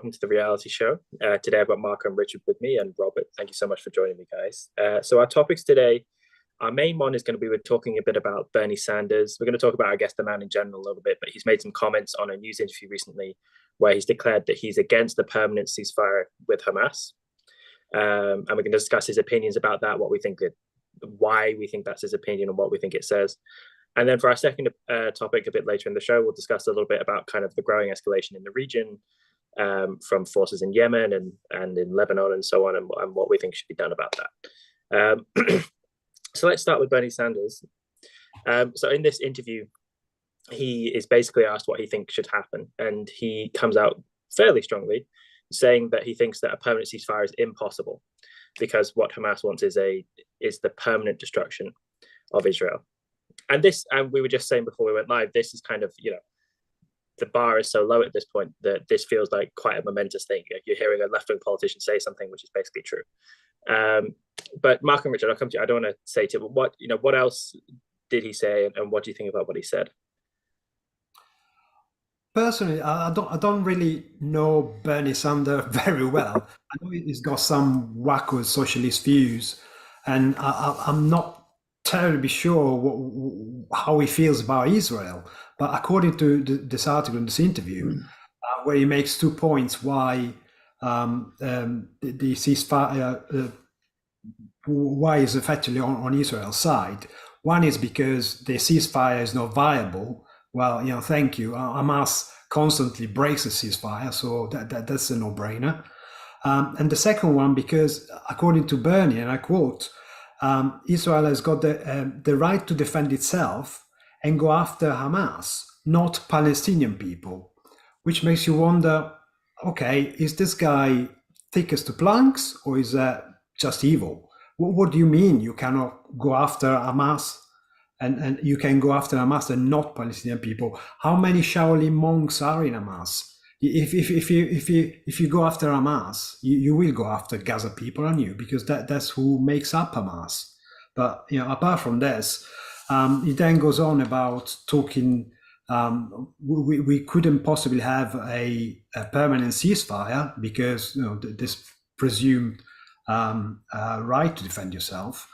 welcome to the reality show. Today I've got Mark and Richard with me, and Robert. Thank you so much for joining me, guys. So our topics today, our main one is going to be we're talking a bit about Bernie Sanders. We're going to talk about, I guess, the man in general a little bit, but he's made some comments on a news interview recently where he's declared that he's against the permanent ceasefire with Hamas. And we can discuss his opinions about that, what we think that, why we think that's his opinion and what we think it says. And then for our second topic a bit later in the show, we'll discuss a little bit about kind of the growing escalation in the region from forces in Yemen and in Lebanon and so on, and what we think should be done about that. So let's start with Bernie Sanders. So in this interview, he is basically asked what he thinks should happen, and he comes out fairly strongly saying that he thinks that a permanent ceasefire is impossible because what Hamas wants is the permanent destruction of Israel. And we were just saying before we went live, this is kind of, the bar is so low at this point that this feels like quite a momentous thing. You're hearing a left-wing politician say something which is basically true. But Mark and Richard, I'll come to you. I don't want to say to you, what else did he say, and what do you think about what he said? Personally, I don't really know Bernie Sanders very well. I know he's got some wacko socialist views, and I'm not terribly sure how he feels about Israel. But according to this article in this interview, where he makes 2 points why the ceasefire why is effectively on Israel's side. One is because the ceasefire is not viable. Well, thank you. Hamas constantly breaks the ceasefire, so that's a no-brainer. And the second one, because according to Bernie, and I quote, Israel has got the right to defend itself and go after Hamas, not Palestinian people, which makes you wonder, okay, is this guy thick as two planks, or is that just evil? What do you mean you cannot go after Hamas and you can go after Hamas and not Palestinian people? How many Shaolin monks are in Hamas? If you go after Hamas, you will go after Gaza people, aren't you? Because that's who makes up Hamas. But apart from this, he then goes on about talking. We couldn't possibly have a permanent ceasefire because this presumed right to defend yourself.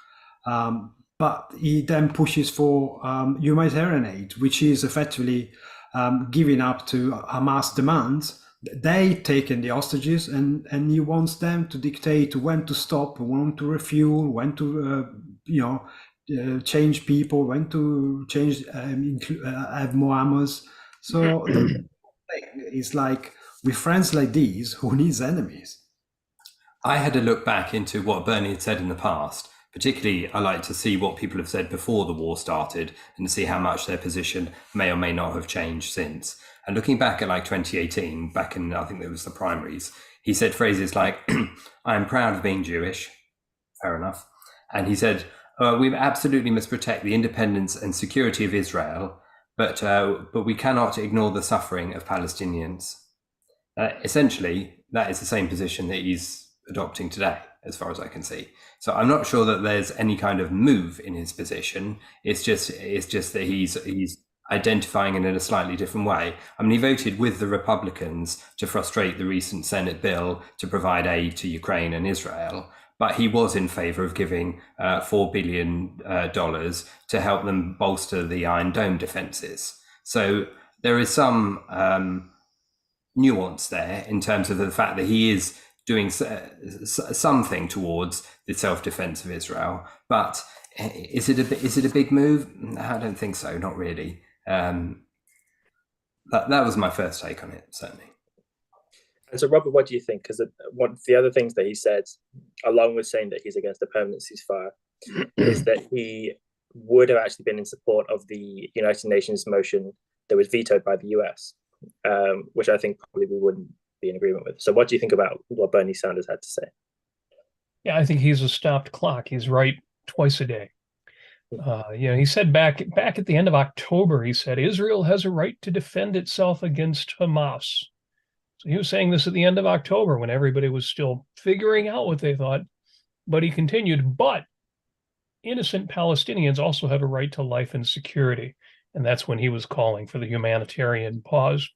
But he then pushes for humanitarian aid, which is effectively giving up to Hamas demands. They taken the hostages, and he wants them to dictate when to stop, when to refuel, when to change people, when to change, have more hammers. So it's like with friends like these, who needs enemies? I had a look back into what Bernie had said in the past. Particularly, I like to see what people have said before the war started and to see how much their position may or may not have changed since. And looking back at 2018, back in, I think it was the primaries, he said phrases like, I am proud of being Jewish. Fair enough. And he said, we absolutely must protect the independence and security of Israel, but we cannot ignore the suffering of Palestinians. Essentially, that is the same position that he's adopting today, as far as I can see. So I'm not sure that there's any kind of move in his position. It's just that he's identifying it in a slightly different way. I mean, he voted with the Republicans to frustrate the recent Senate bill to provide aid to Ukraine and Israel, but he was in favor of giving $4 billion to help them bolster the Iron Dome defenses. So there is some nuance there in terms of the fact that he is doing something towards the self-defense of Israel, but is it a big move? I don't think so, not really. That was my first take on it, certainly. And so, Robert, what do you think? Because one of the other things that he said, along with saying that he's against the permanent ceasefire, is that he would have actually been in support of the United Nations motion that was vetoed by the US, which I think probably we wouldn't be in agreement with. So what do you think about what Bernie Sanders had to say? Yeah, I think he's a stopped clock. He's right twice a day. He said back at the end of October, he said, Israel has a right to defend itself against Hamas. So he was saying this at the end of October when everybody was still figuring out what they thought. But he continued, but innocent Palestinians also have a right to life and security. And that's when he was calling for the humanitarian pause.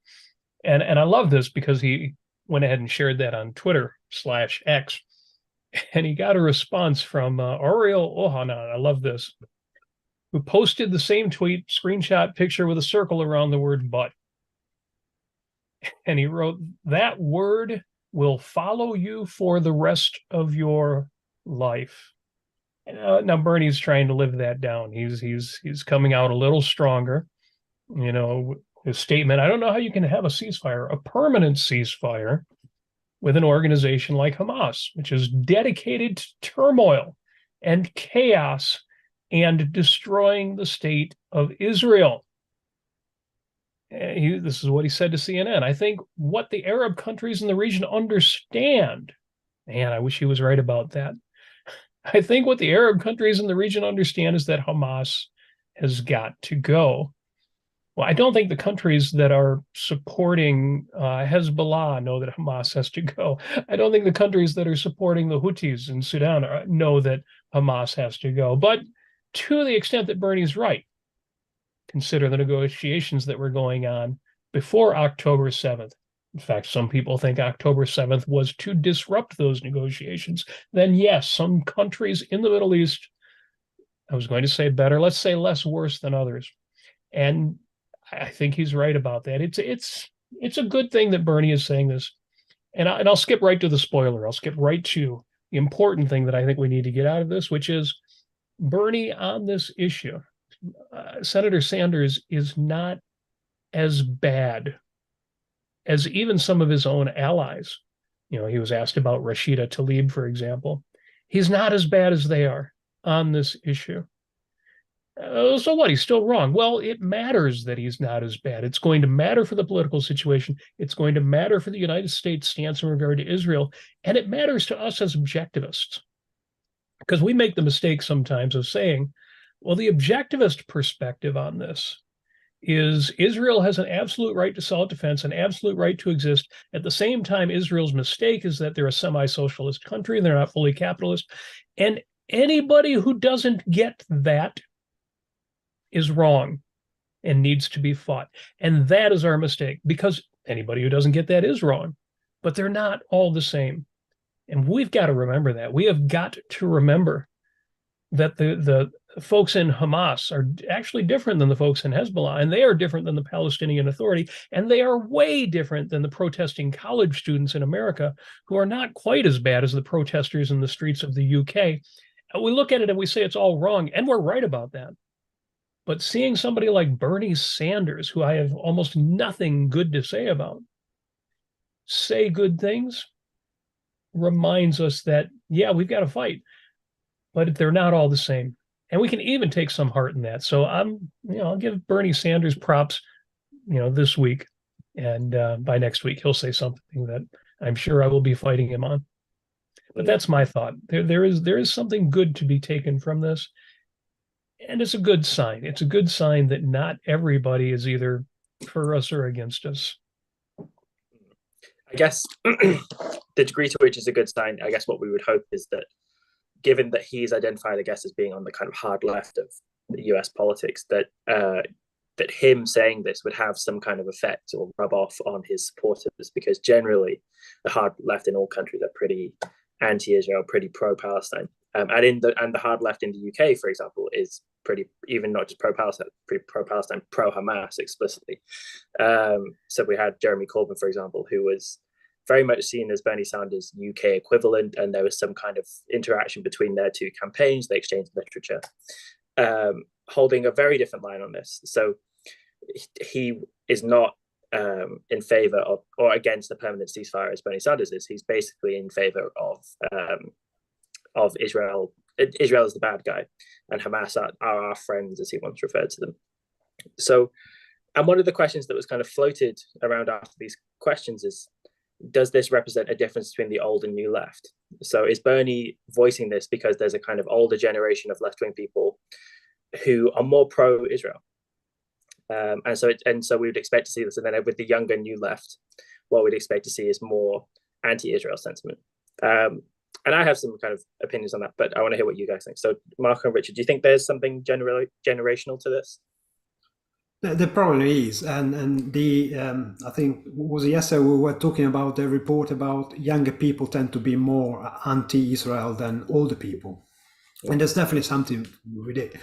And I love this because he went ahead and shared that on Twitter/X, and he got a response from Oriel Ohanan. I love this, who posted the same tweet, screenshot picture with a circle around the word "but." And he wrote, "That word will follow you for the rest of your life." Now Bernie's trying to live that down. He's coming out a little stronger. You know, his statement, I don't know how you can have a ceasefire, a permanent ceasefire, with an organization like Hamas, which is dedicated to turmoil and chaos and destroying the state of Israel. This is what he said to CNN. I think what the Arab countries in the region understand, man, I wish he was right about that. I think what the Arab countries in the region understand is that Hamas has got to go. Well, I don't think the countries that are supporting Hezbollah know that Hamas has to go. I don't think the countries that are supporting the Houthis in Sudan know that Hamas has to go. But to the extent that Bernie's right, consider the negotiations that were going on before October 7th. In fact, some people think October 7th was to disrupt those negotiations. Then yes, some countries in the Middle East, I was going to say better, let's say less worse than others. And I think he's right about that. It's a good thing that Bernie is saying this. And I'll skip right to the spoiler. I'll skip right to the important thing that I think we need to get out of this, which is Bernie on this issue. Senator Sanders is not as bad as even some of his own allies. You know, he was asked about Rashida Tlaib, for example. He's not as bad as they are on this issue. So what? He's still wrong. Well, it matters that he's not as bad. It's going to matter for the political situation. It's going to matter for the United States stance in regard to Israel. And it matters to us as objectivists, because we make the mistake sometimes of saying, well, the objectivist perspective on this is Israel has an absolute right to self-defense, an absolute right to exist. At the same time, Israel's mistake is that they're a semi-socialist country. They're not fully capitalist. And anybody who doesn't get that is wrong and needs to be fought. And that is our mistake, because anybody who doesn't get that is wrong. But they're not all the same. And we've got to remember that. We have got to remember that the folks in Hamas are actually different than the folks in Hezbollah, and they are different than the Palestinian Authority, and they are way different than the protesting college students in America, who are not quite as bad as the protesters in the streets of the UK. And we look at it and we say it's all wrong, and we're right about that. But seeing somebody like Bernie Sanders, who I have almost nothing good to say about, say good things, reminds us that, yeah, we've got to fight, but they're not all the same. And we can even take some heart in that. So I'll give Bernie Sanders props, this week. And by next week, he'll say something that I'm sure I will be fighting him on. But that's my thought. There is something good to be taken from this. And it's a good sign. It's a good sign that not everybody is either for us or against us. I guess the degree to which is a good sign, I guess what we would hope is that, given that he's identified, I guess, as being on the kind of hard left of the US politics, that him saying this would have some kind of effect or rub off on his supporters, because generally the hard left in all countries are pretty anti-Israel, pretty pro-Palestine. And the hard left in the UK, for example, is pretty, even not just pro-Palestine, pretty pro-Palestine, pro-Hamas explicitly. So we had Jeremy Corbyn, for example, who was very much seen as Bernie Sanders' UK equivalent, and there was some kind of interaction between their two campaigns. They exchanged literature, holding a very different line on this. So he is not in favor of or against the permanent ceasefire as Bernie Sanders is. He's basically in favor of Israel. Israel is the bad guy, and Hamas are our friends, as he once referred to them. So, and one of the questions that was kind of floated around after these questions is, does this represent a difference between the old and new left? So is Bernie voicing this because there's a kind of older generation of left-wing people who are more pro-Israel? And so we would expect to see this. And then with the younger new left, what we'd expect to see is more anti-Israel sentiment. And I have some kind of opinions on that, but I want to hear what you guys think. So Mark and Richard, do you think there's something generational to this? There probably is, and the I think was it yesterday we were talking about a report about younger people tend to be more anti-Israel than older people, and there's definitely something with it.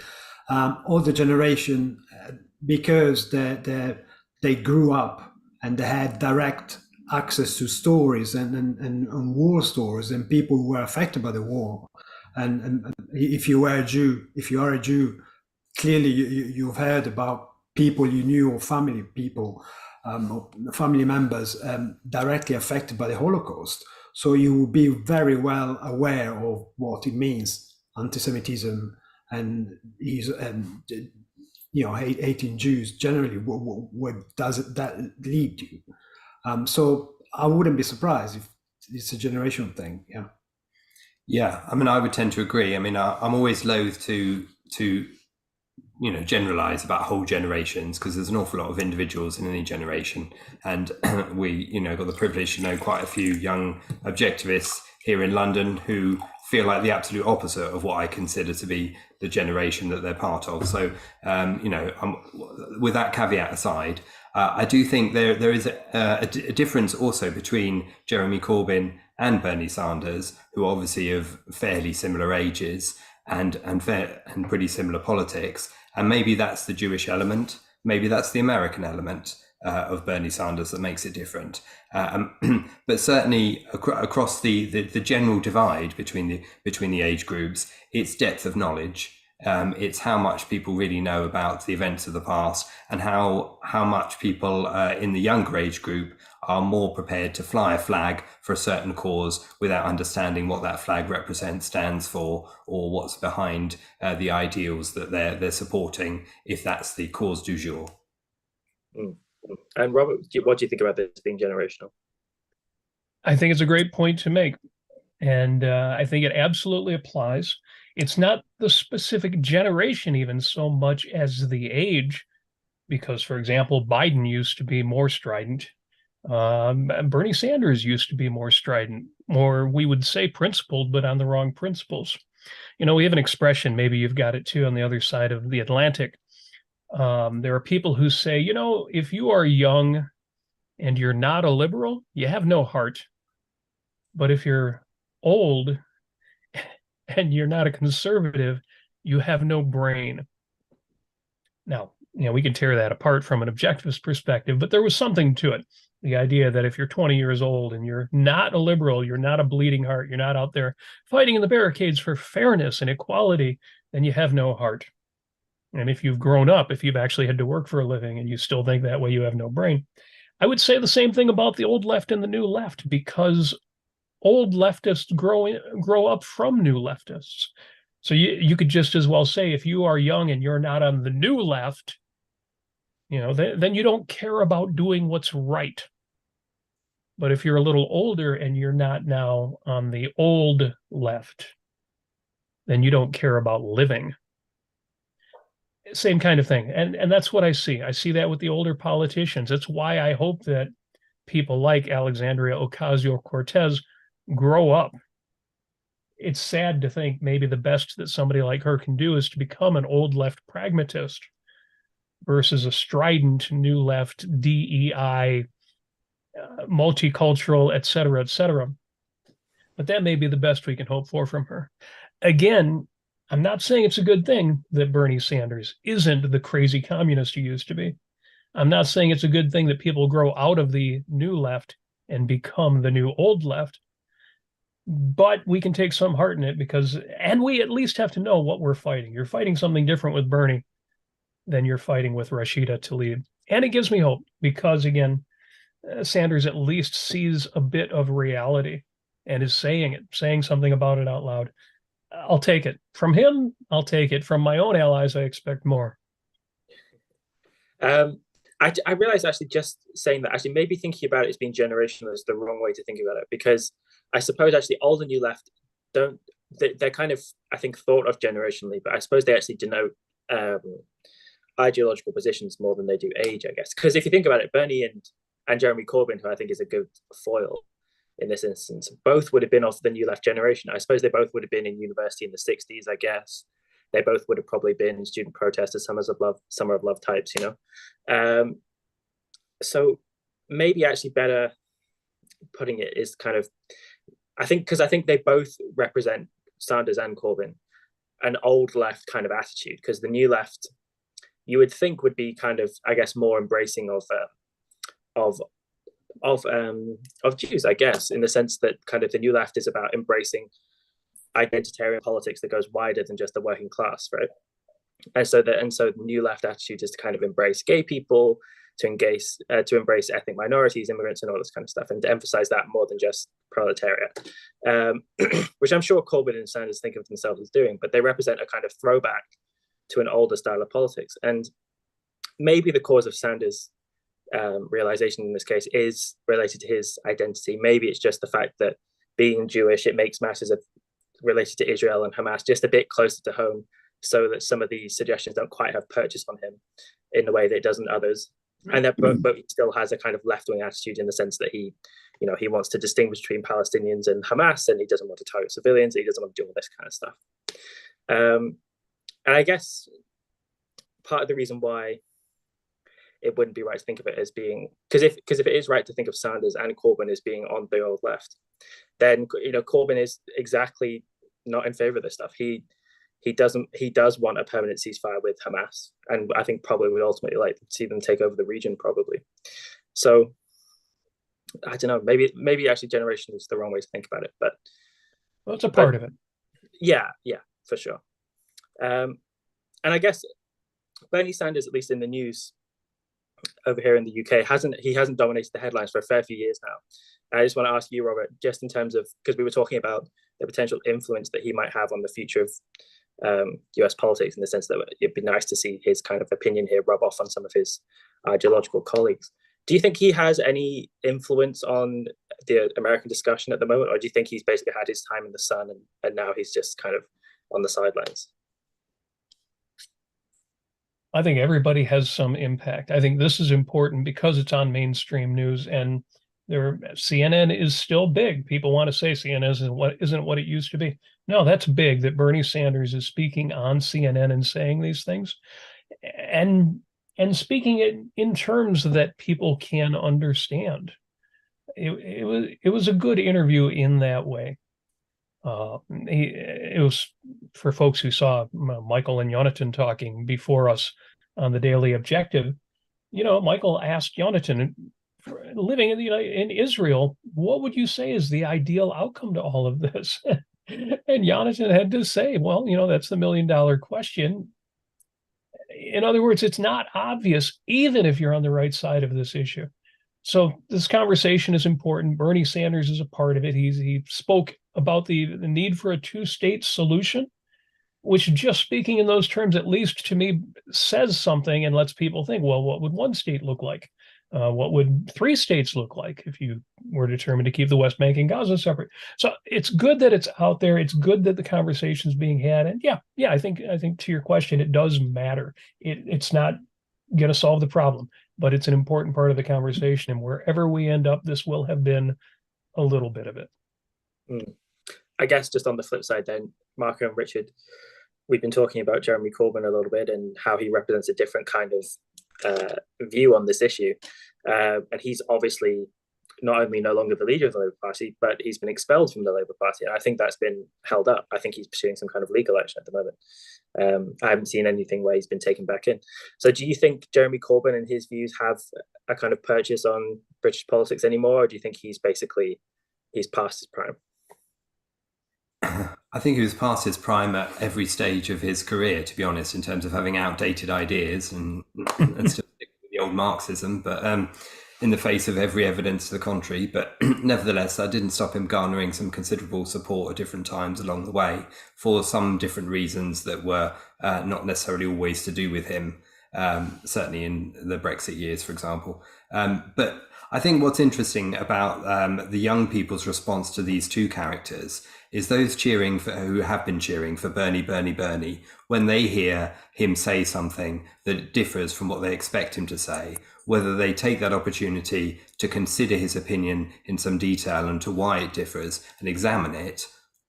Older generation, because they grew up and they had direct access to stories and war stories and people who were affected by the war, and if you are a Jew, clearly you've heard about people you knew or family people or family members directly affected by the Holocaust. So you will be very well aware of what it means, anti-Semitism and hating Jews generally. What does that lead to? So I wouldn't be surprised if it's a generational thing. Yeah. Yeah, I mean, I would tend to agree. I mean, I'm always loath to generalize about whole generations, because there's an awful lot of individuals in any generation, and we got the privilege to know quite a few young objectivists here in London who feel like the absolute opposite of what I consider to be the generation that they're part of. So with that caveat aside, I do think there is a difference also between Jeremy Corbyn and Bernie Sanders, who are obviously of fairly similar ages and pretty similar politics. And maybe that's the Jewish element. Maybe that's the American element of Bernie Sanders that makes it different. But certainly across the general divide between the age groups, it's depth of knowledge. It's how much people really know about the events of the past, and how much people in the younger age group are more prepared to fly a flag for a certain cause without understanding what that flag represents, stands for, or what's behind the ideals that they're supporting, if that's the cause du jour. And Robert, what do you think about this being generational? I think it's a great point to make, and I think it absolutely applies. It's not the specific generation even so much as the age, because, for example, Biden used to be more strident. Bernie Sanders used to be more strident, more, we would say, principled, but on the wrong principles. We have an expression, maybe you've got it too on the other side of the Atlantic. There are people who say, if you are young and you're not a liberal, you have no heart. But if you're old and you're not a conservative, you have no brain. Now, we can tear that apart from an objectivist perspective, but there was something to it. The idea that if you're 20 years old and you're not a liberal, you're not a bleeding heart, you're not out there fighting in the barricades for fairness and equality, then you have no heart. And if you've grown up, if you've actually had to work for a living and you still think that way, you have no brain. I would say the same thing about the old left and the new left, because old leftists grow up from new leftists. So you could just as well say, if you are young and you're not on the new left, then you don't care about doing what's right. But if you're a little older and you're not now on the old left, then you don't care about living. Same kind of thing. And that's what I see. I see that with the older politicians. That's why I hope that people like Alexandria Ocasio-Cortez grow up. It's sad to think maybe the best that somebody like her can do is to become an old left pragmatist versus a strident new left DEI, multicultural, et cetera, et cetera. But that may be the best we can hope for from her. Again, I'm not saying it's a good thing that Bernie Sanders isn't the crazy communist he used to be. I'm not saying it's a good thing that people grow out of the new left and become the new old left. But we can take some heart in it and we at least have to know what we're fighting. You're fighting something different with Bernie than you're fighting with Rashida Tlaib. And it gives me hope because, again, Sanders at least sees a bit of reality and is saying something about it out loud. I'll take it. From him, I'll take it. From my own allies, I expect more. I realized actually just saying that, actually maybe thinking about it as being generational is the wrong way to think about it, because I suppose actually old and new left they're kind of, I think, thought of generationally, but I suppose they actually denote ideological positions more than they do age, I guess. Because if you think about it, Bernie and Jeremy Corbyn, who I think is a good foil in this instance, both would have been of the new left generation. I suppose they both would have been in university in the 60s, I guess. they both would have probably been student protesters, summer of love types, you know. So maybe actually better putting it is kind of, I think they both represent, Sanders and Corbyn, an old left kind of attitude, because the new left you would think would be kind of, I guess, more embracing of Jews, I guess, in the sense that kind of the new left is about embracing identitarian politics that goes wider than just the working class, right? And so the new left attitude is to kind of embrace gay people, to embrace ethnic minorities, immigrants, and all this kind of stuff, and to emphasize that more than just proletariat, which I'm sure Corbyn and Sanders think of themselves as doing, but they represent a kind of throwback to an older style of politics. And maybe the cause of Sanders' realization in this case is related to his identity. Maybe it's just the fact that being Jewish, it makes matters related to Israel and Hamas just a bit closer to home, so that some of these suggestions don't quite have purchase on him in the way that it does in others. And that, but he still has a kind of left-wing attitude in the sense that he wants to distinguish between Palestinians and Hamas, and he doesn't want to target civilians. He doesn't want to do all this kind of stuff. And I guess part of the reason why it wouldn't be right to think of it as being, because if it is right to think of Sanders and Corbyn as being on the old left, then Corbyn is exactly not in favor of this stuff. He does want a permanent ceasefire with Hamas, and I think probably would ultimately like to see them take over the region, probably. So I don't know, maybe actually generation is the wrong way to think about it, but well, it's a part of it. Yeah, for sure. And I guess Bernie Sanders, at least in the news over here in the UK, hasn't dominated the headlines for a fair few years now. I just want to ask you, Robert, just in terms of, because we were talking about the potential influence that he might have on the future of US politics, in the sense that it'd be nice to see his kind of opinion here rub off on some of his ideological colleagues. Do you think he has any influence on the American discussion at the moment, or do you think he's basically had his time in the sun and now he's just kind of on the sidelines? I think everybody has some impact. I think this is important because it's on mainstream news, and CNN is still big. People want to say CNN isn't what it used to be. No, that's big that Bernie Sanders is speaking on CNN and saying these things, and speaking it in terms that people can understand. It was a good interview in that way. It was, for folks who saw Michael and Jonathan talking before us on the Daily Objective, Michael asked Jonathan, living in Israel, what would you say is the ideal outcome to all of this? And Jonathan had to say, well, that's the $1 million question. In other words, it's not obvious, even if you're on the right side of this issue. So this conversation is important. Bernie Sanders is a part of it. He spoke about the need for a two-state solution, which, just speaking in those terms, at least to me, says something and lets people think, well, what would one state look like? What would 3 states look like if you were determined to keep the West Bank and Gaza separate? So it's good that it's out there. It's good that the conversation is being had. And yeah, I think to your question, it does matter. It's not going to solve the problem, but it's an important part of the conversation. And wherever we end up, this will have been a little bit of it. I guess just on the flip side then, Marco and Richard, we've been talking about Jeremy Corbyn a little bit and how he represents a different kind of view on this issue. And he's obviously not only no longer the leader of the Labour Party, but he's been expelled from the Labour Party. And I think that's been held up. I think he's pursuing some kind of legal action at the moment. I haven't seen anything where he's been taken back in. So do you think Jeremy Corbyn and his views have a kind of purchase on British politics anymore? Or do you think he's past his prime? I think he was past his prime at every stage of his career, to be honest, in terms of having outdated ideas and still stick with the old Marxism, but in the face of every evidence to the contrary. But nevertheless, that didn't stop him garnering some considerable support at different times along the way for some different reasons that were not necessarily always to do with him, certainly in the Brexit years, for example. But I think what's interesting about the young people's response to these two characters is those who have been cheering for Bernie, when they hear him say something that differs from what they expect him to say, whether they take that opportunity to consider his opinion in some detail and to why it differs and examine it,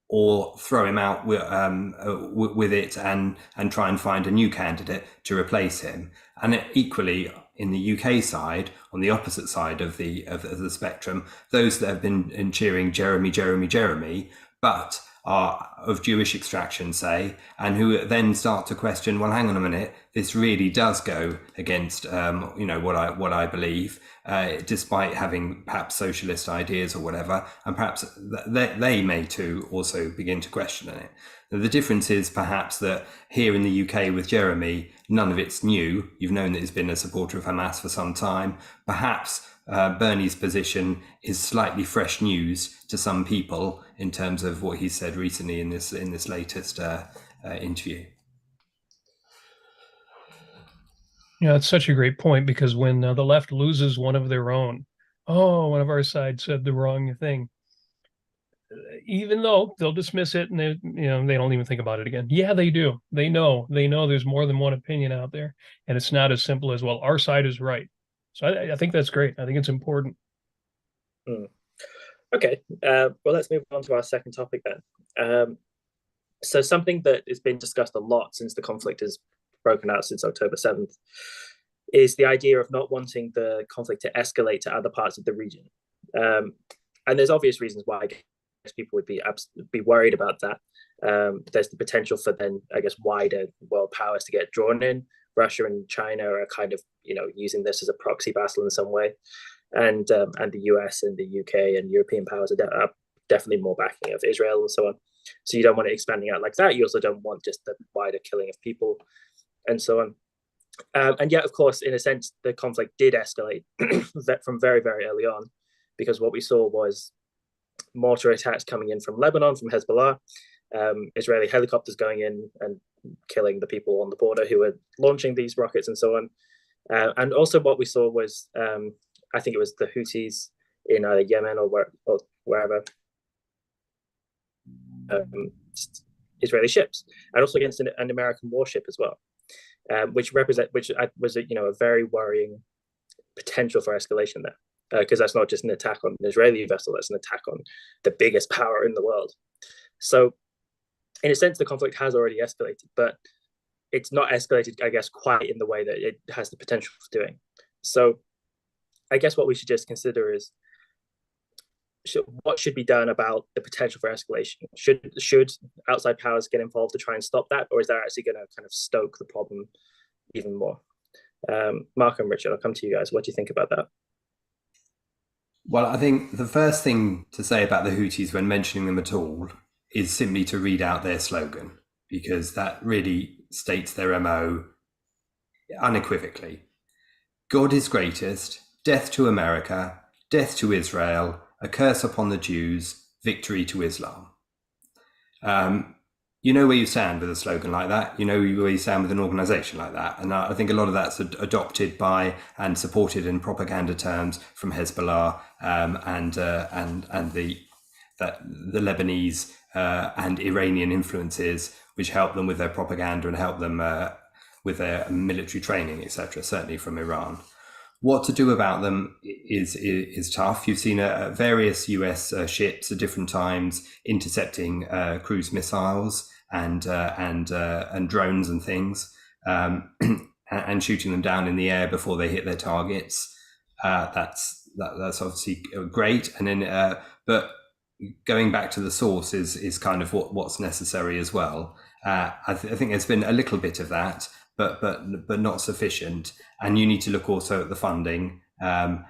or throw him out with it and try and find a new candidate to replace him. And equally, in the UK side, on the opposite side of the spectrum, those that have been cheering Jeremy, Jeremy, Jeremy, but are of Jewish extraction, say, and who then start to question, well, hang on a minute, this really does go against, what I believe, despite having perhaps socialist ideas or whatever, and perhaps they may too also begin to question it. The difference is perhaps that here in the UK with Jeremy, none of it's new. You've known that he's been a supporter of Hamas for some time. Perhaps Bernie's position is slightly fresh news to some people in terms of what he said recently in this latest interview. Yeah, it's such a great point, because when the left loses one of their own, one of our side said the wrong thing, even though they'll dismiss it and they don't even think about it again. Yeah, they do. They know there's more than one opinion out there, and it's not as simple as, well, our side is right. So I think that's great. I think it's important. Okay, well, let's move on to our second topic then. So something that has been discussed a lot since the conflict has broken out since October 7th is the idea of not wanting the conflict to escalate to other parts of the region. And there's obvious reasons why I guess people would be worried about that. There's the potential for then, I guess, wider world powers to get drawn in. Russia and China are kind of, using this as a proxy battle in some way. And the US and the UK and European powers are definitely more backing of Israel and so on. So you don't want it expanding out like that. You also don't want just the wider killing of people and so on. And yet, of course, in a sense, the conflict did escalate from very, very early on, because what we saw was mortar attacks coming in from Lebanon, from Hezbollah, Israeli helicopters going in and killing the people on the border who were launching these rockets and so on. And also what we saw was, I think it was the Houthis in either Yemen or wherever, Israeli ships, and also against an American warship as well, which was a very worrying potential for escalation there, because that's not just an attack on an Israeli vessel, that's an attack on the biggest power in the world. So in a sense, the conflict has already escalated, but it's not escalated, I guess, quite in the way that it has the potential for doing. So I guess what we should just consider is what should be done about the potential for escalation. Should outside powers get involved to try and stop that, or is that actually going to kind of stoke the problem even more? Mark and Richard, I'll come to you guys. What do you think about that? Well, I think the first thing to say about the Houthis when mentioning them at all is simply to read out their slogan, because that really states their MO unequivocally. God is greatest, death to America, death to Israel, a curse upon the Jews, victory to Islam. You know where you stand with a slogan like that. You know where you stand with an organization like that. And I think a lot of that's adopted by and supported in propaganda terms from Hezbollah and the Lebanese and Iranian influences, which help them with their propaganda and help them with their military training, etc., certainly from Iran. What to do about them is tough. You've seen various US ships at different times intercepting cruise missiles and drones and things, and shooting them down in the air before they hit their targets. That's obviously great. And then, but going back to the source is kind of what's necessary as well. I think there's been a little bit of that, but not sufficient. And you need to look also at the funding, and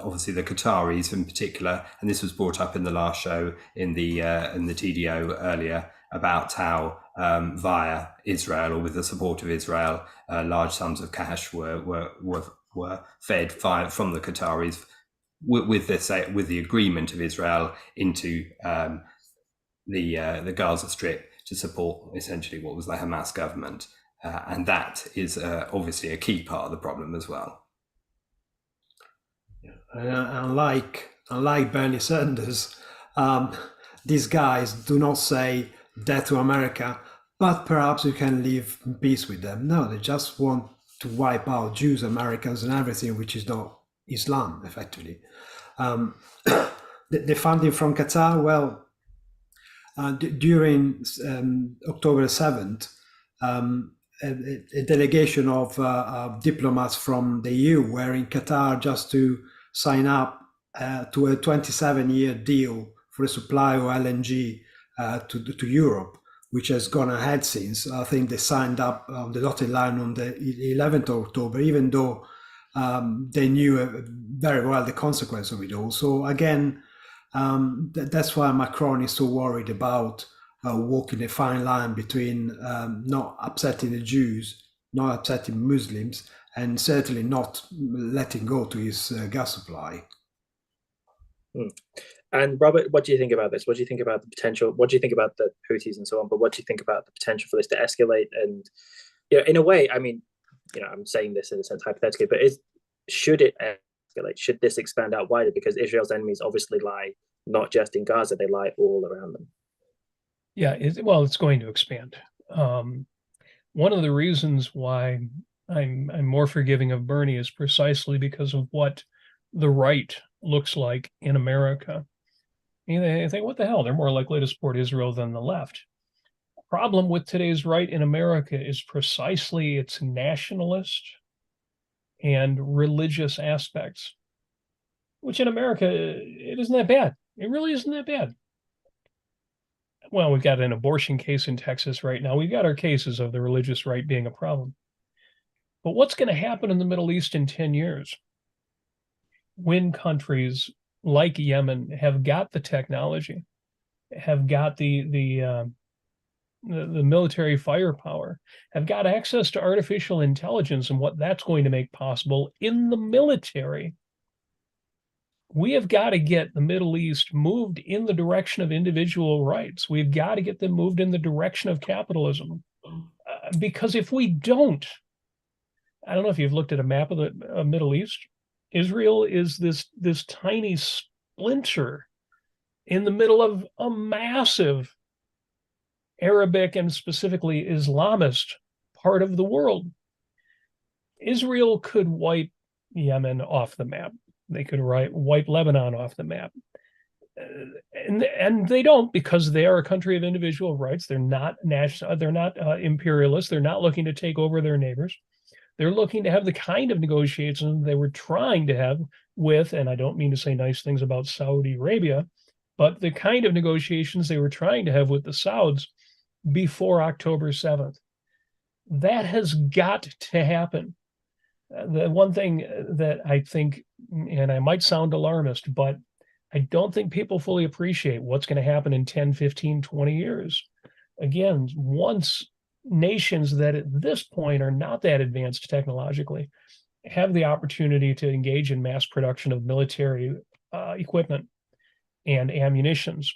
obviously the Qataris in particular. And this was brought up in the last show in the TDO earlier about how via Israel, or with the support of Israel, large sums of cash were fed from the Qataris with the agreement of Israel into the Gaza Strip to support essentially what was the Hamas government. And that is obviously a key part of the problem as well. Unlike Bernie Sanders, these guys do not say death to America, but perhaps we can live in peace with them. No, they just want to wipe out Jews, Americans, and everything which is not Islam, effectively. The funding from Qatar, well, during October 7th, a delegation of diplomats from the EU were in Qatar just to sign up to a 27-year deal for the supply of LNG to Europe, which has gone ahead since. I think they signed up on the dotted line on the 11th of October, even though they knew very well the consequence of it all. So again, that's why Macron is so worried about walking a fine line between not upsetting the Jews, not upsetting Muslims, and certainly not letting go to his gas supply. And Robert, what do you think about this? What do you think about the potential? What do you think about the Houthis and so on? But what do you think about the potential for this to escalate? And in a way, I mean, I'm saying this in a sense hypothetically, but should it escalate? Should this expand out wider? Because Israel's enemies obviously lie not just in Gaza; they lie all around them. Yeah, it's going to expand. One of the reasons why I'm more forgiving of Bernie is precisely because of what the right looks like in America. They think, what the hell? They're more likely to support Israel than the left. The problem with today's right in America is precisely its nationalist and religious aspects, which in America, it isn't that bad. It really isn't that bad. Well, we've got an abortion case in Texas right now. We've got our cases of the religious right being a problem. But what's going to happen in the Middle East in 10 years when countries like Yemen have got the technology, have got the military firepower, have got access to artificial intelligence and what that's going to make possible in the military? We have got to get the Middle East moved in the direction of individual rights. We've got to get them moved in the direction of capitalism. Because if we don't, I don't know if you've looked at a map of the Middle East. Israel is this tiny splinter in the middle of a massive Arabic and specifically Islamist part of the world. Israel could wipe Yemen off the map. They could wipe Lebanon off the map. And they don't, because they are a country of individual rights. They're not national. They're not imperialists. They're not looking to take over their neighbors. They're looking to have the kind of negotiations they were trying to have with, and I don't mean to say nice things about Saudi Arabia, but the kind of negotiations they were trying to have with the Sauds before October 7th. That has got to happen. The one thing that I think, and I might sound alarmist, but I don't think people fully appreciate what's going to happen in 10, 15, 20 years. Again, once nations that at this point are not that advanced technologically have the opportunity to engage in mass production of military equipment and ammunitions,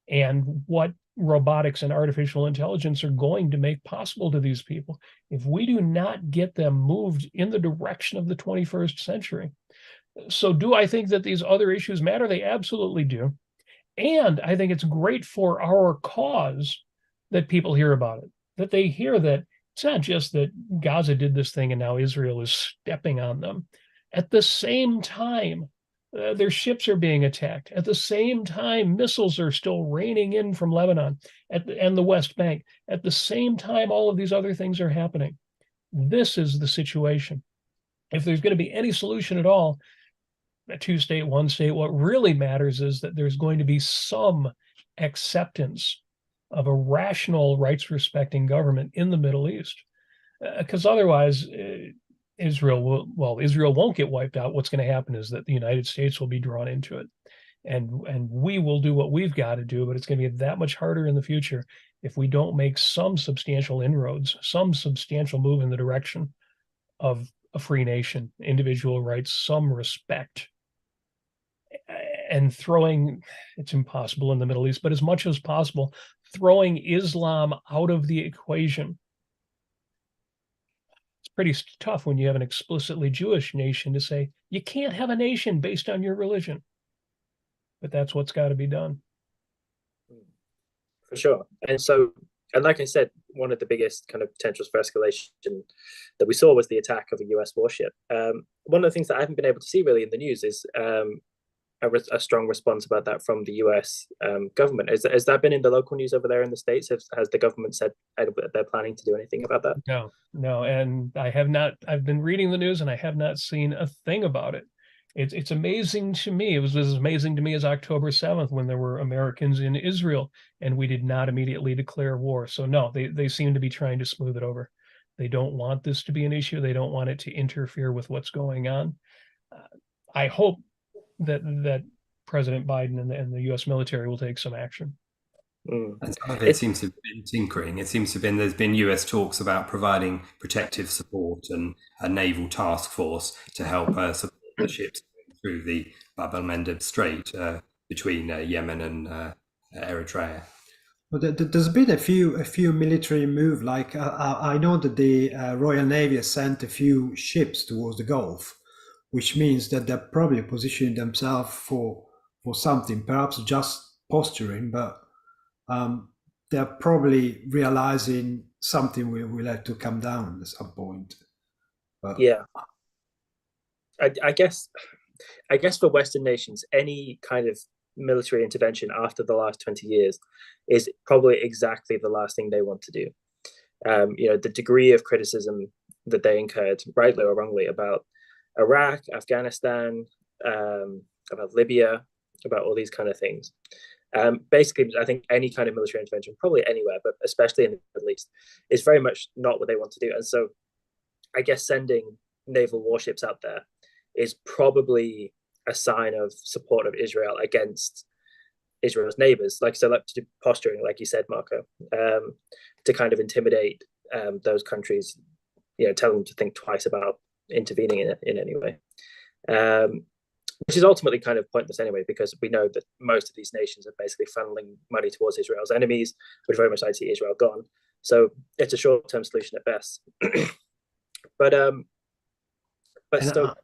and what robotics and artificial intelligence are going to make possible to these people, if we do not get them moved in the direction of the 21st century. So do I think that these other issues matter? They absolutely do. And I think it's great for our cause that people hear about it, that they hear that it's not just that Gaza did this thing and now Israel is stepping on them. At the same time, their ships are being attacked. At the same time, missiles are still raining in from Lebanon and the West Bank. At the same time, all of these other things are happening. This is the situation. If there's going to be any solution at all, a two-state, one-state, what really matters is that there's going to be some acceptance of a rational, rights-respecting government in the Middle East. Because otherwise, Israel won't get wiped out. What's going to happen is that the United States will be drawn into it, and we will do what we've got to do, but it's going to be that much harder in the future if we don't make some substantial inroads, some substantial move in the direction of a free nation, individual rights, some respect. And it's impossible in the Middle East, but as much as possible, throwing Islam out of the equation. Pretty tough when you have an explicitly Jewish nation to say you can't have a nation based on your religion, but that's what's got to be done. For sure. And like I said, one of the biggest kind of potentials for escalation that we saw was the attack of a US warship. One of the things that I haven't been able to see really in the news is a strong response about that from the US government. Has that been in the local news over there in the States? Has the government said they're planning to do anything about that? No, and I have not. I've been reading the news and I have not seen a thing about it. It's amazing to me. It was as amazing to me as October 7th when there were Americans in Israel and we did not immediately declare war. So no, they seem to be trying to smooth it over. They don't want this to be an issue. They don't want it to interfere with what's going on. I hope that President Biden and the U.S. military will take some action. And some of it seems to have been tinkering. It seems to have been there's been US talks about providing protective support and a naval task force to help support the ships through the Bab el-Mandeb Strait between Yemen and Eritrea. Well, there's been a few military moves. Like I know that the Royal Navy has sent a few ships towards the Gulf, which means that they're probably positioning themselves for something, perhaps just posturing, but they're probably realizing something will have to come down at some point. But yeah, I guess for Western nations, any kind of military intervention after the last 20 years is probably exactly the last thing they want to do. The degree of criticism that they incurred, rightly or wrongly, about Iraq, Afghanistan, about Libya, about all these kind of things. Basically, I think any kind of military intervention, probably anywhere, but especially in the Middle East, is very much not what they want to do. And so I guess sending naval warships out there is probably a sign of support of Israel against Israel's neighbors, like to posturing, like you said, Marco, to kind of intimidate those countries, tell them to think twice about intervening in any way. Which is ultimately kind of pointless anyway, because we know that most of these nations are basically funneling money towards Israel's enemies, which very much like to see Israel gone. So it's a short-term solution at best. but still,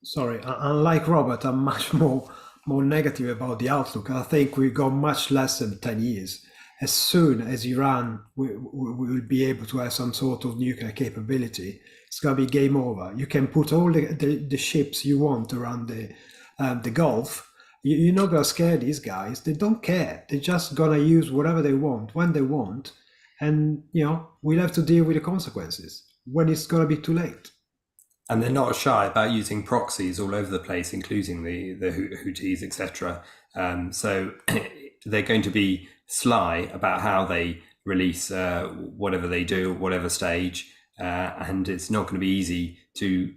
sorry, unlike Robert, I'm much more negative about the outlook. I think we've got much less than 10 years. As soon as Iran will be able to have some sort of nuclear capability, it's going to be game over. You can put all the ships you want around the Gulf. You're not going to scare these guys. They don't care. They're just going to use whatever they want, when they want. And, we'll have to deal with the consequences when it's going to be too late. And they're not shy about using proxies all over the place, including the Houthis, etc. So they're going to be sly about how they release whatever they do, whatever stage. And it's not going to be easy to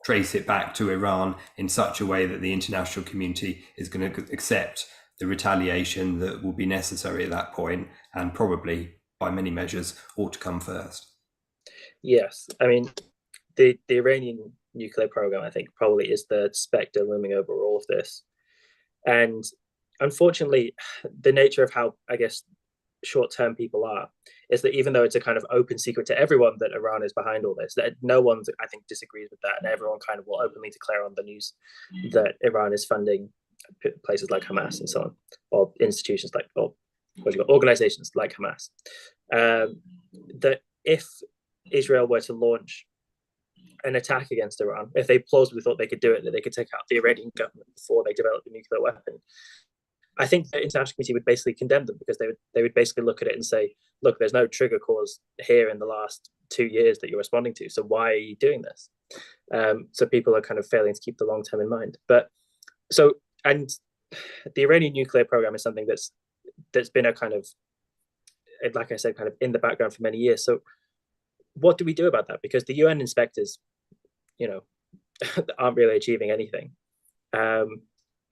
trace it back to Iran in such a way that the international community is going to accept the retaliation that will be necessary at that point, and probably by many measures ought to come first. Yes, I mean, the Iranian nuclear program, I think, probably is the specter looming over all of this. And unfortunately, the nature of how, I guess, short-term people are is that even though it's a kind of open secret to everyone that Iran is behind all this, that no one, I think, disagrees with that, and everyone kind of will openly declare on the news that Iran is funding places like Hamas and so on, or institutions like, or organizations like Hamas. That if Israel were to launch an attack against Iran, if they plausibly thought they could do it, that they could take out the Iranian government before they developed a nuclear weapon, I think the international community would basically condemn them, because they would basically look at it and say, look, there's no trigger cause here in the last 2 years that you're responding to, so why are you doing this? So people are kind of failing to keep the long term in mind. And the Iranian nuclear program is something that's been a kind of, like I said, kind of in the background for many years. So what do we do about that? Because the UN inspectors, aren't really achieving anything. I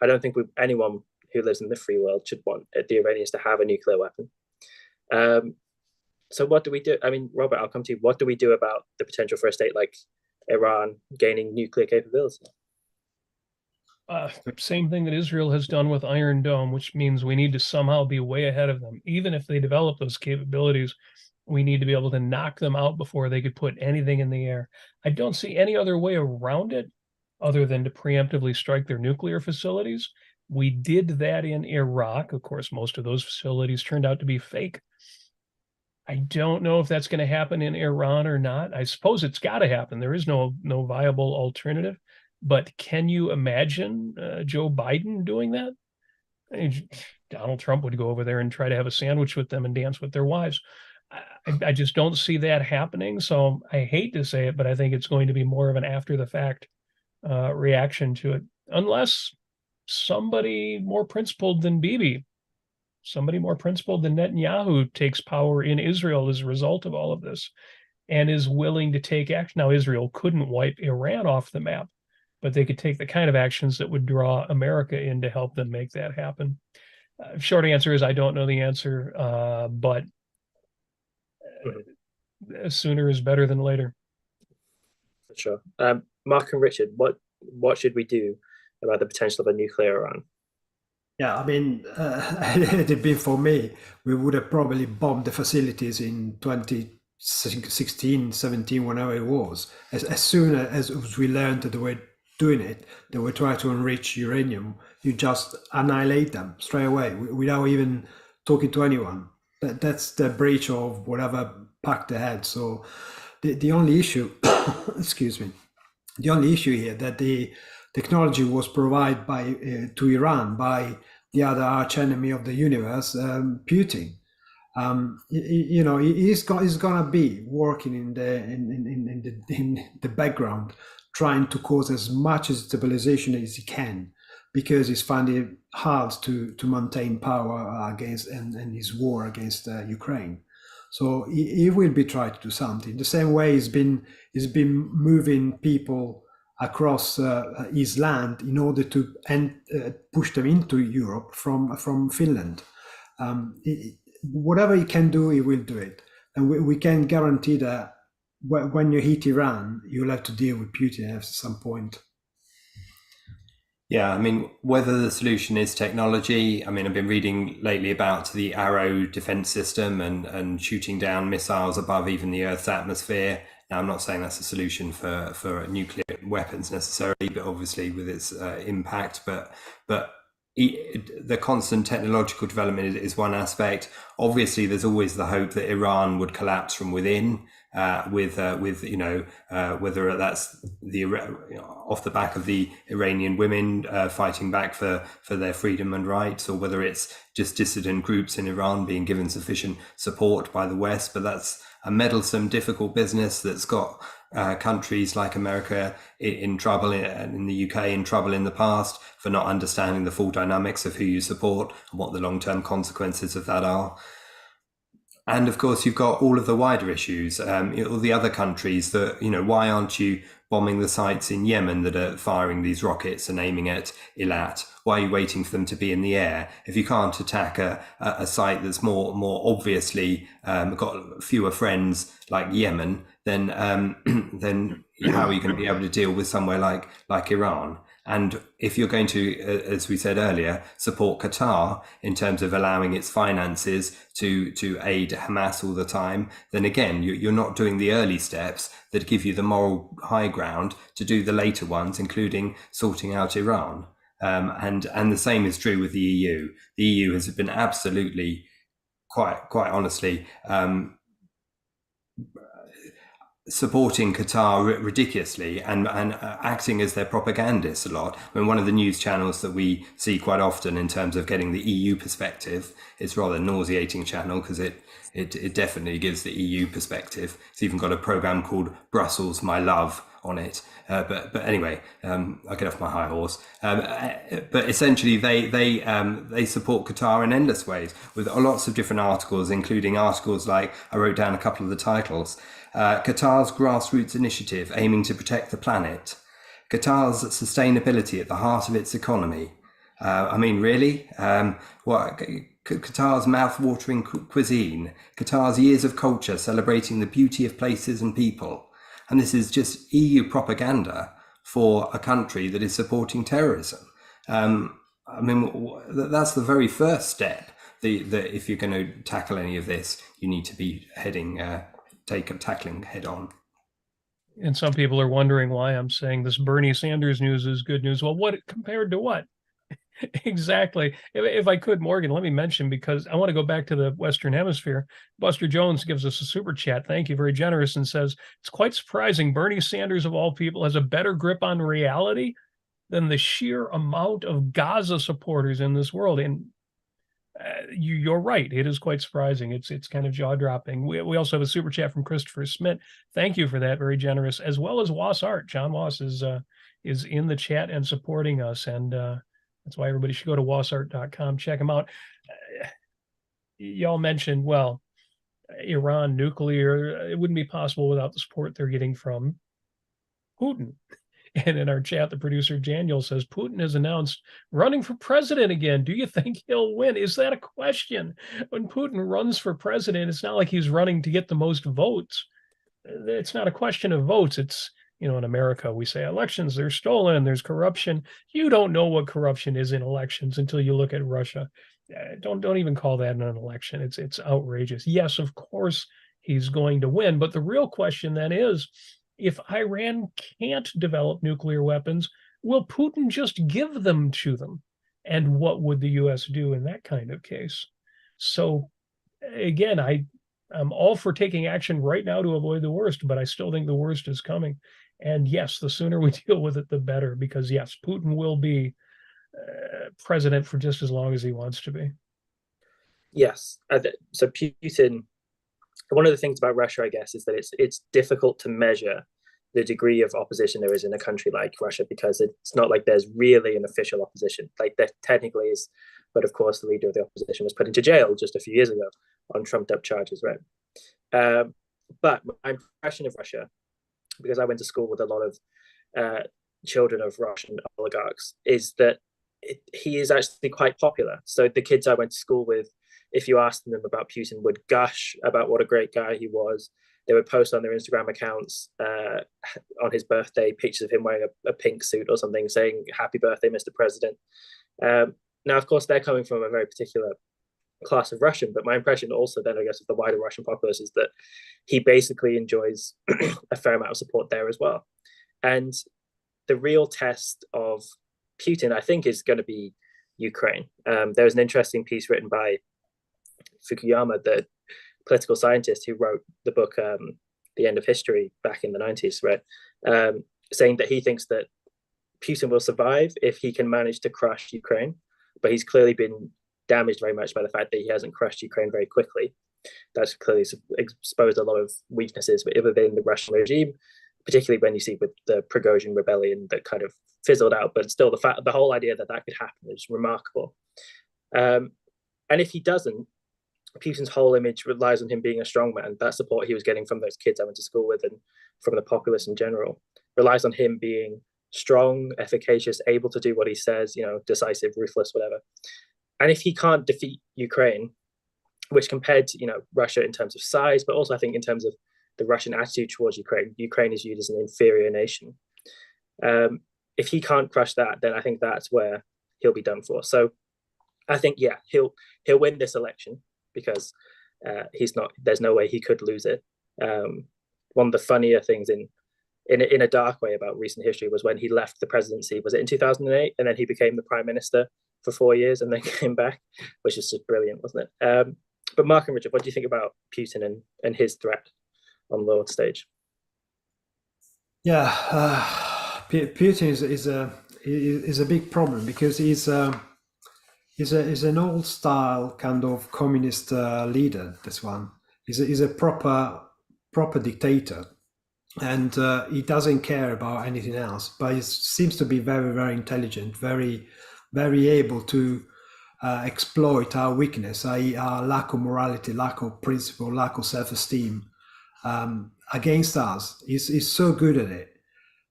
don't think anyone who lives in the free world should want the Iranians to have a nuclear weapon. So what do we do? I mean, Robert, I'll come to you. What do we do about the potential for a state like Iran gaining nuclear capability? Same thing that Israel has done with Iron Dome, which means we need to somehow be way ahead of them. Even if they develop those capabilities, we need to be able to knock them out before they could put anything in the air. I don't see any other way around it other than to preemptively strike their nuclear facilities. We did that in Iraq. Of course, most of those facilities turned out to be fake. I don't know if that's going to happen in Iran or not. I suppose it's got to happen. There is no viable alternative. But can you imagine Joe Biden doing that? I mean, Donald Trump would go over there and try to have a sandwich with them and dance with their wives. I just don't see that happening. So I hate to say it, but I think it's going to be more of an after the fact reaction to it, unless somebody more principled than Bibi, somebody more principled than Netanyahu takes power in Israel as a result of all of this and is willing to take action. Now, Israel couldn't wipe Iran off the map, but they could take the kind of actions that would draw America in to help them make that happen. Short answer is I don't know the answer, but sooner is better than later. For sure. Mark and Richard, what should we do about the potential of a nuclear Iran? Yeah, I mean, had it been for me, we would have probably bombed the facilities in 2016, 17, whenever it was. As soon as we learned that they were doing it, they were trying to enrich uranium, you just annihilate them straight away without even talking to anyone. That's the breach of whatever pact they had. So the only issue, excuse me, the only issue here that the technology was provided by to Iran by the other arch enemy of the universe, Putin. He's gonna be working in the background, trying to cause as much stabilization as he can, because he's finding it hard to maintain power against and his war against Ukraine. So he will be trying to do something. The same way he's been moving people across his land in order to push them into Europe from Finland. Whatever he can do, he will do it. And we can guarantee that when you hit Iran, you'll have to deal with Putin at some point. Yeah, I mean, whether the solution is technology, I mean, I've been reading lately about the Arrow defense system and shooting down missiles above even the Earth's atmosphere. Now, I'm not saying that's a solution for nuclear weapons necessarily, but obviously with its impact. But the constant technological development is one aspect. Obviously, there's always the hope that Iran would collapse from within, with whether that's off the back of the Iranian women fighting back for their freedom and rights, or whether it's just dissident groups in Iran being given sufficient support by the West. But that's a meddlesome, difficult business that's got countries like America in trouble, and in the UK in trouble in the past for not understanding the full dynamics of who you support and what the long-term consequences of that are. And of course, you've got all of the wider issues, all the other countries that, why aren't you bombing the sites in Yemen that are firing these rockets and aiming at Eilat? Why are you waiting for them to be in the air? If you can't attack a site that's more obviously got fewer friends like Yemen, then how are you going to be able to deal with somewhere like Iran? And if you're going to, as we said earlier, support Qatar in terms of allowing its finances to aid Hamas all the time, then again, you're not doing the early steps that give you the moral high ground to do the later ones, including sorting out Iran. And the same is true with the EU. The EU has been absolutely, quite honestly, supporting Qatar ridiculously and acting as their propagandists a lot. I mean, one of the news channels that we see quite often in terms of getting the EU perspective, it's rather nauseating channel because it definitely gives the EU perspective. It's even got a program called Brussels, My Love on it. But anyway, I'll get off my high horse. But essentially, they support Qatar in endless ways with lots of different articles, including articles like, I wrote down a couple of the titles. Qatar's grassroots initiative aiming to protect the planet. Qatar's sustainability at the heart of its economy. I mean, really? Qatar's mouth-watering cuisine. Qatar's years of culture celebrating the beauty of places and people. And this is just EU propaganda for a country that is supporting terrorism. I mean, that's the very first step. If you're going to tackle any of this, you need to be tackling head on. And some people are wondering why I'm saying this Bernie Sanders news is good news. Well, what compared to what? Exactly. If I could, Morgan, let me mention, because I want to go back to the Western Hemisphere. Buster Jones gives us a super chat. Thank you, very generous, and says, it's quite surprising Bernie Sanders, of all people, has a better grip on reality than the sheer amount of Gaza supporters in this world. And you're right. It is quite surprising. It's kind of jaw-dropping. We also have a super chat from Christopher Smith. Thank you for that. Very generous. As well as Was Art. John Was is in the chat and supporting us. And that's why everybody should go to wasart.com. Check him out. Y'all mentioned, well, Iran, nuclear. It wouldn't be possible without the support they're getting from Putin. And in our chat, the producer Daniel says, Putin has announced running for president again. Do you think he'll win? Is that a question? When Putin runs for president, it's not like he's running to get the most votes. It's not a question of votes. It's, in America, we say elections, they're stolen, there's corruption. You don't know what corruption is in elections until you look at Russia. Don't even call that an election. It's outrageous. Yes, of course, he's going to win. But the real question then is, if Iran can't develop nuclear weapons, will Putin just give them to them? And what would the U.S. do in that kind of case? So, again, I'm all for taking action right now to avoid the worst, but I still think the worst is coming. And yes, the sooner we deal with it, the better, because yes, Putin will be president for just as long as he wants to be. Yes. So Putin, one of the things about Russia, I guess, is that it's difficult to measure the degree of opposition there is in a country like Russia, because it's not like there's really an official opposition. Like there technically is, but of course the leader of the opposition was put into jail just a few years ago on trumped up charges, right? But my impression of Russia, because I went to school with a lot of children of Russian oligarchs, is that he is actually quite popular. So the kids I went to school with, if you asked them about Putin, would gush about what a great guy he was. They would post on their Instagram accounts on his birthday pictures of him wearing a pink suit or something, saying "Happy birthday, Mr. President." Now, of course, they're coming from a very particular class of Russian, but my impression also then, I guess, of the wider Russian populace is that he basically enjoys a fair amount of support there as well. And the real test of Putin, I think, is going to be Ukraine. There was an interesting piece written by Fukuyama, the political scientist who wrote the book The End of History back in the 90s, right? Saying that he thinks that Putin will survive if he can manage to crush Ukraine, but he's clearly been damaged very much by the fact that he hasn't crushed Ukraine very quickly. That's clearly exposed a lot of weaknesses within the Russian regime, particularly when you see with the Prigozhin rebellion that kind of fizzled out. But still, the whole idea that could happen is remarkable. And if he doesn't, Putin's whole image relies on him being a strongman. That support he was getting from those kids I went to school with and from the populace in general relies on him being strong, efficacious, able to do what he says, decisive, ruthless, whatever. And if he can't defeat Ukraine, which compared to, Russia in terms of size, but also I think in terms of the Russian attitude towards Ukraine is viewed as an inferior nation. If he can't crush that, then I think that's where he'll be done for. So I think, yeah, he'll win this election because there's no way he could lose it. One of the funnier things in a dark way about recent history was when he left the presidency, was it in 2008? And then he became the prime minister for 4 years and then came back, which is just brilliant, wasn't it? But Mark and Richard, what do you think about Putin and his threat on the world stage? Yeah, Putin is a big problem because he's an old style kind of communist leader. This one he's a proper dictator, and he doesn't care about anything else. But he seems to be very, very intelligent, very, very able to exploit our weakness, i.e., our lack of morality, lack of principle, lack of self-esteem against us. He's so good at it,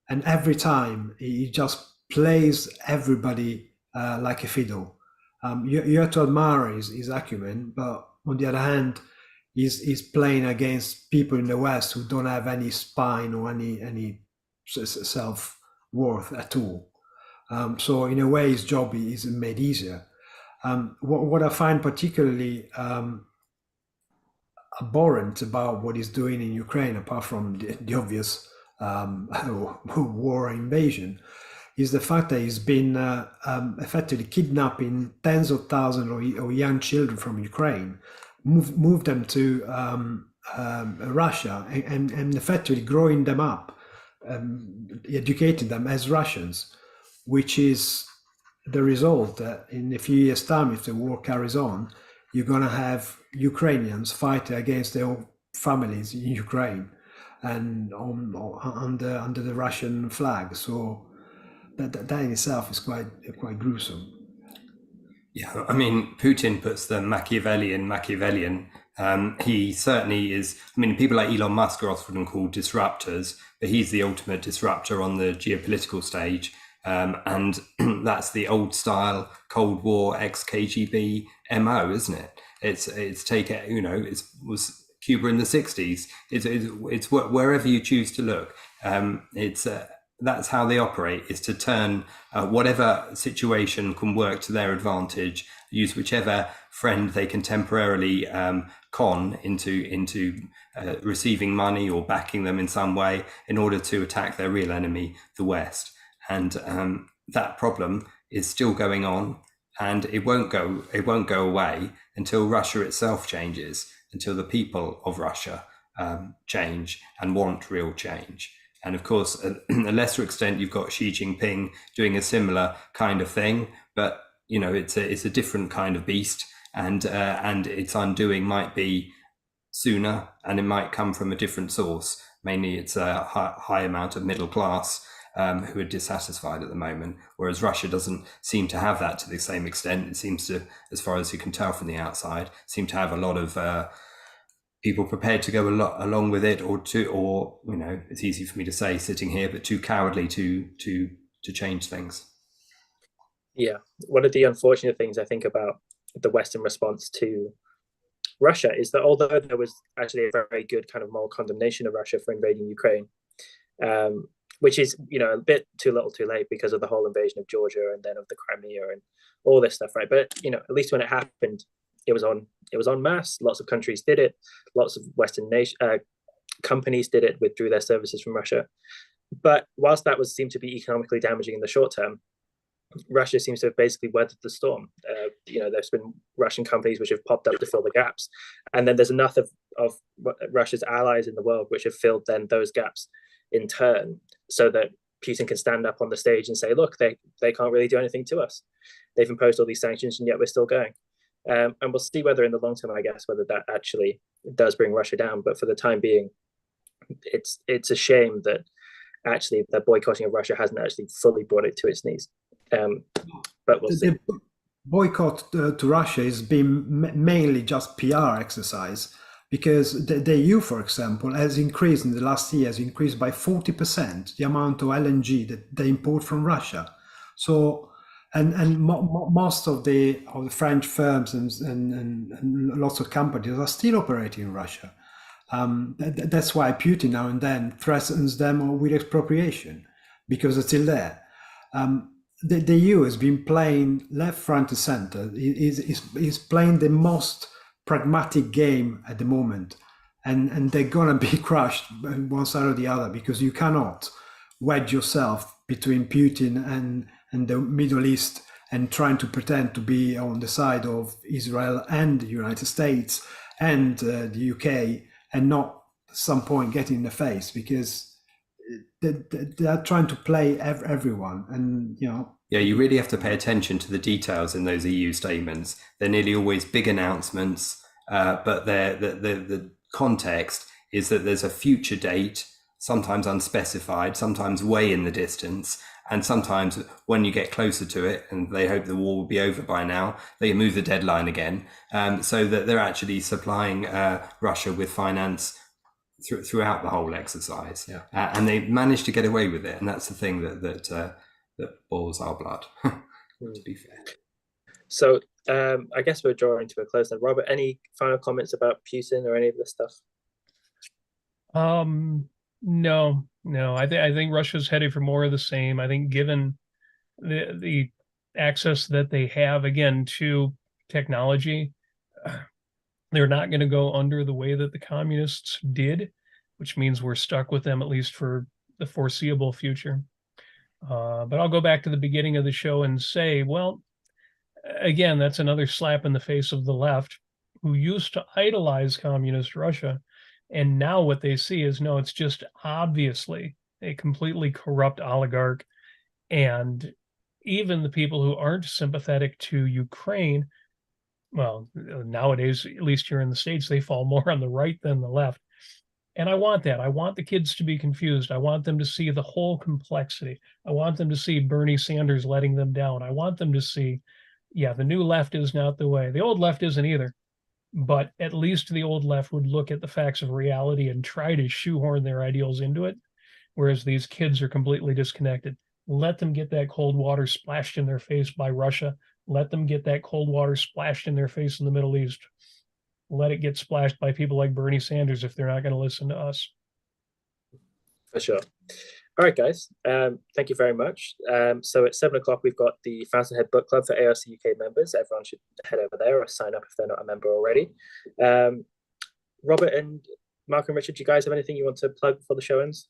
and every time he just plays everybody like a fiddle. You have to admire his acumen, but on the other hand, he's playing against people in the West who don't have any spine or any self-worth at all. So in a way, his job is made easier. What I find particularly abhorrent about what he's doing in Ukraine, apart from the obvious war invasion, is the fact that he's been effectively kidnapping tens of thousands of young children from Ukraine, move them to Russia, and effectively growing them up, educating them as Russians, which is the result that in a few years' time, if the war carries on, you're going to have Ukrainians fighting against their own families in Ukraine and under the Russian flag. So that in itself is quite gruesome. Yeah, I mean, Putin puts the Machiavellian. He certainly is. I mean, people like Elon Musk are often called disruptors, but he's the ultimate disruptor on the geopolitical stage. And that's the old style Cold War ex-KGB MO, isn't it? It's take it, you know, it was Cuba in the 60s. It's wherever you choose to look. That's how they operate, is to turn whatever situation can work to their advantage, use whichever friend they can temporarily con into receiving money or backing them in some way in order to attack their real enemy, the West. And that problem is still going on, and it won't go away until Russia itself changes, until the people of Russia change and want real change. And of course, at a lesser extent, you've got Xi Jinping doing a similar kind of thing, but you know, it's a different kind of beast, and its undoing might be sooner, and it might come from a different source. Mainly, it's a high amount of middle class who are dissatisfied at the moment, whereas Russia doesn't seem to have that to the same extent. It seems to, as far as you can tell from the outside, seem to have a lot of people prepared to go along with it, or you know, it's easy for me to say sitting here, but too cowardly to change things. Yeah, one of the unfortunate things I think about the Western response to Russia is that although there was actually a very good kind of moral condemnation of Russia for invading Ukraine, which is, you know, a bit too little too late because of the whole invasion of Georgia and then of the Crimea and all this stuff, right? But, you know, at least when it happened, it was en masse. Lots of countries did it. Lots of Western companies did it, withdrew their services from Russia. But whilst that seemed to be economically damaging in the short term, Russia seems to have basically weathered the storm. You know, there's been Russian companies which have popped up to fill the gaps, and then there's enough of Russia's allies in the world which have filled then those gaps in turn, so that Putin can stand up on the stage and say, look, they can't really do anything to us. They've imposed all these sanctions, and yet we're still going. And we'll see whether in the long term, I guess, whether that actually does bring Russia down. But for the time being, it's a shame that actually the boycotting of Russia hasn't actually fully brought it to its knees. But we'll see. The boycott to Russia has been mainly just PR exercise, because the EU, for example, has increased in the last year, has increased by 40% the amount of LNG that they import from Russia. So, and most of the French firms and lots of companies are still operating in Russia. That's why Putin now and then threatens them with expropriation, because it's still there. The EU has been playing left, front, and center. Is playing the most pragmatic game at the moment, and they're gonna be crushed on one side or the other, because you cannot wedge yourself between Putin and the Middle East and trying to pretend to be on the side of Israel and the United States and the UK, and not at some point get in the face, because they are trying to play everyone, and you know. Yeah, you really have to pay attention to the details in those EU statements. They're nearly always big announcements, but the context is that there's a future date, sometimes unspecified, sometimes way in the distance, and sometimes when you get closer to it, and they hope the war will be over by now, they move the deadline again, so that they're actually supplying Russia with finance throughout the whole exercise. Yeah. And they managed to get away with it, and that's the thing that boils our blood, to be fair. So I guess we're drawing to a close then. Robert, any final comments about Putin or any of this stuff? No. I think Russia's headed for more of the same. I think given the access that they have, again, to technology, they're not going to go under the way that the communists did, which means we're stuck with them at least for the foreseeable future. But I'll go back to the beginning of the show and say, well, again, that's another slap in the face of the left, who used to idolize communist Russia. And now what they see is, no, it's just obviously a completely corrupt oligarch. And even the people who aren't sympathetic to Ukraine, well, nowadays, at least here in the States, they fall more on the right than the left. And I want that. I want the kids to be confused. I want them to see the whole complexity. I want them to see Bernie Sanders letting them down. I want them to see, yeah, the new left is not the way. The old left isn't either. But at least the old left would look at the facts of reality and try to shoehorn their ideals into it, whereas these kids are completely disconnected. Let them get that cold water splashed in their face by Russia. Let them get that cold water splashed in their face in the Middle East. Let it get splashed by people like Bernie Sanders if they're not going to listen to us. For sure. All right, guys. Thank you very much. So at 7 o'clock, we've got the Fountainhead Book Club for ARC UK members. Everyone should head over there or sign up if they're not a member already. Robert and Mark and Richard, do you guys have anything you want to plug before the show ends?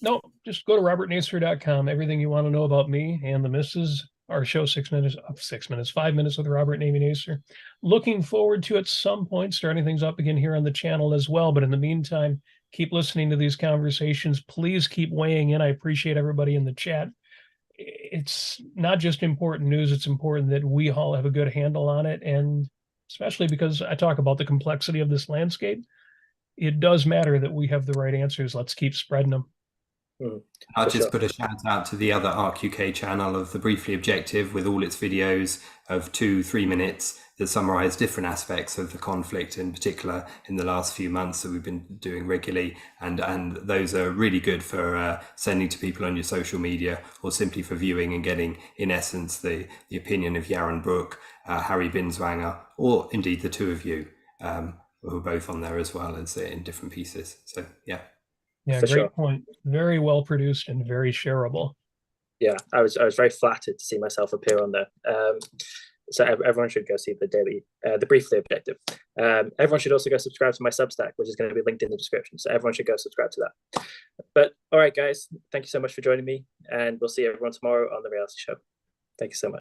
No, just go to robertnacer.com. Everything you want to know about me and the missus. Our show, 5 minutes with Robert and Amy Nacer. Looking forward to at some point starting things up again here on the channel as well. But in the meantime, keep listening to these conversations. Please keep weighing in. I appreciate everybody in the chat. It's not just important news. It's important that we all have a good handle on it. And especially because I talk about the complexity of this landscape, it does matter that we have the right answers. Let's keep spreading them. I'll just put a shout out to the other ARCUK channel of The Briefly Objective, with all its videos of 2-3 minutes that summarize different aspects of the conflict, in particular in the last few months, that we've been doing regularly. And those are really good for sending to people on your social media, or simply for viewing and getting, in essence, the opinion of Yaron Brook, Harry Binswanger, or indeed the two of you, who are both on there as well as in different pieces. So, yeah. Yeah, For great sure. point. Very well produced and very shareable. Yeah, I was very flattered to see myself appear on there. So everyone should go see the Briefly Objective. Everyone should also go subscribe to my Substack, which is going to be linked in the description. So everyone should go subscribe to that. But all right, guys, thank you so much for joining me, and we'll see everyone tomorrow on The Reality Show. Thank you so much.